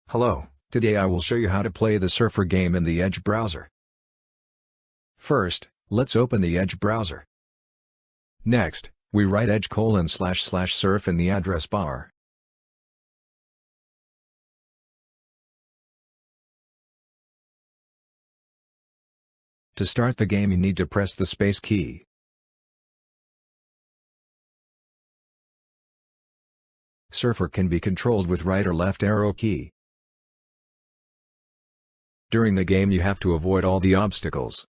Hello, today I will show you how to play the Surfer game in the Edge browser. First, let's open the Edge browser. Next, we write edge://surf in the address bar. To start the game you need to press the space key. Surfer can be controlled with right or left arrow key. During the game you have to avoid all the obstacles.